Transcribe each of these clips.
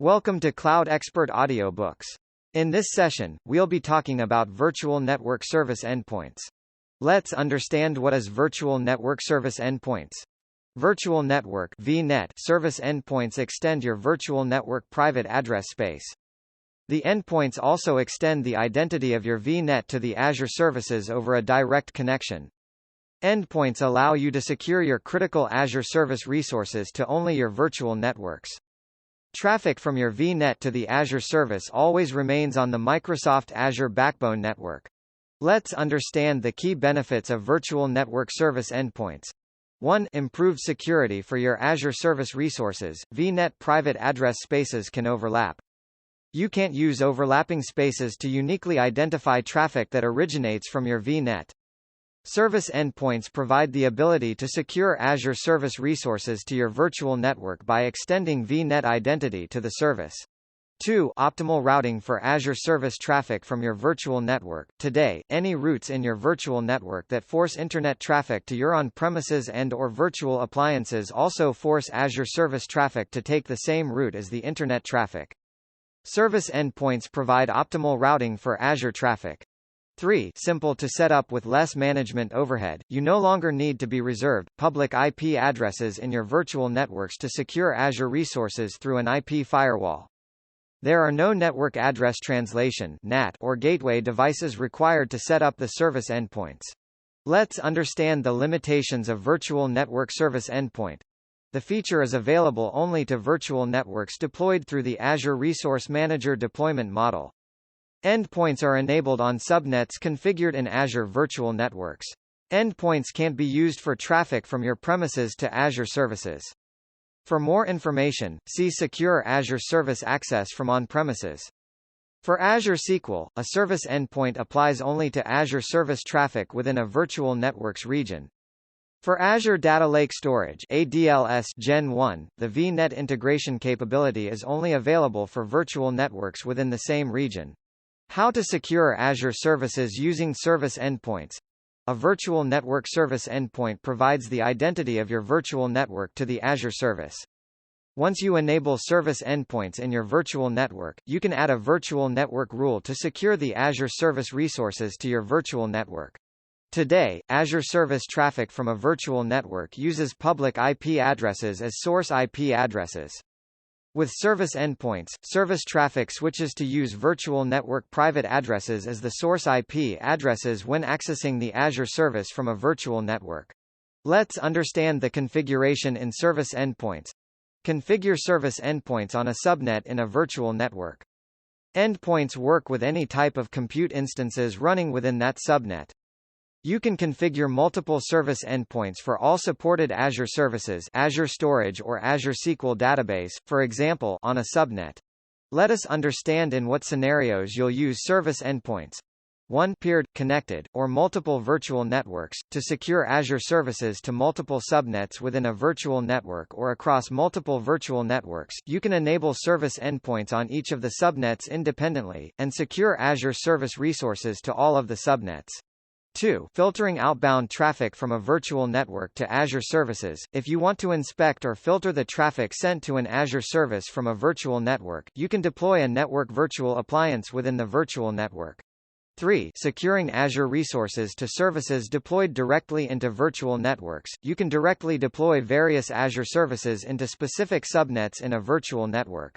Welcome to Cloud Expert Audiobooks. In this session, we'll be talking about Virtual Network Service Endpoints. Let's understand what is Virtual Network Service Endpoints. Virtual Network (VNet) service endpoints extend your virtual network private address space. The endpoints also extend the identity of your VNet to the Azure services over a direct connection. Endpoints allow you to secure your critical Azure service resources to only your virtual networks. Traffic from your VNet to the Azure service always remains on the Microsoft Azure backbone network. Let's understand the key benefits of Virtual Network Service Endpoints. 1. Improved security for your Azure service resources. VNet private address spaces can overlap. You can't use overlapping spaces to uniquely identify traffic that originates from your VNet. Service endpoints provide the ability to secure Azure service resources to your virtual network by extending VNet identity to the service. 2. Optimal routing for Azure service traffic from your virtual network. Today, any routes in your virtual network that force internet traffic to your on-premises and/or virtual appliances also force Azure service traffic to take the same route as the internet traffic. Service endpoints provide optimal routing for Azure traffic. 3. Simple to set up with less management overhead. You no longer need to be reserved public IP addresses in your virtual networks to secure Azure resources through an IP firewall. There are no network address translation (NAT) or gateway devices required to set up the service endpoints. Let's understand the limitations of Virtual Network Service Endpoint. The feature is available only to virtual networks deployed through the Azure Resource Manager deployment model. Endpoints are enabled on subnets configured in Azure Virtual Networks. Endpoints can't be used for traffic from your premises to Azure services. For more information, see Secure Azure Service Access from on-premises. For Azure SQL, a service endpoint applies only to Azure service traffic within a virtual network's region. For Azure Data Lake Storage (ADLS) Gen 1, the VNet integration capability is only available for virtual networks within the same region. How to secure Azure services using service endpoints. A virtual network service endpoint provides the identity of your virtual network to the Azure service. Once you enable service endpoints in your virtual network, you can add a virtual network rule to secure the Azure service resources to your virtual network. Today, Azure service traffic from a virtual network uses public IP addresses as source IP addresses. With service endpoints, service traffic switches to use virtual network private addresses as the source IP addresses when accessing the Azure service from a virtual network. Let's understand the configuration in service endpoints. Configure service endpoints on a subnet in a virtual network. Endpoints work with any type of compute instances running within that subnet. You can configure multiple service endpoints for all supported Azure services, Azure Storage or Azure SQL Database, for example, on a subnet. Let us understand in what scenarios you'll use service endpoints. 1. Peered, connected, or multiple virtual networks, to secure Azure services to multiple subnets within a virtual network or across multiple virtual networks. You can enable service endpoints on each of the subnets independently, and secure Azure service resources to all of the subnets. 2. Filtering outbound traffic from a virtual network to Azure services. If you want to inspect or filter the traffic sent to an Azure service from a virtual network, you can deploy a network virtual appliance within the virtual network. 3. Securing Azure resources to services deployed directly into virtual networks. You can directly deploy various Azure services into specific subnets in a virtual network.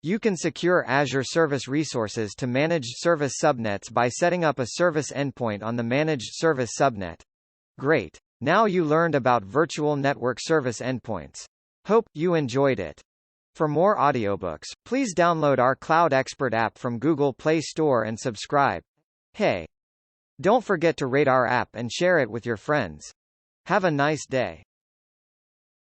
You can secure Azure service resources to managed service subnets by setting up a service endpoint on the managed service subnet. Great! Now you learned about Virtual Network Service Endpoints. Hope you enjoyed it. For more audiobooks, please download our Cloud Expert app from Google Play Store and subscribe. Hey! Don't forget to rate our app and share it with your friends. Have a nice day.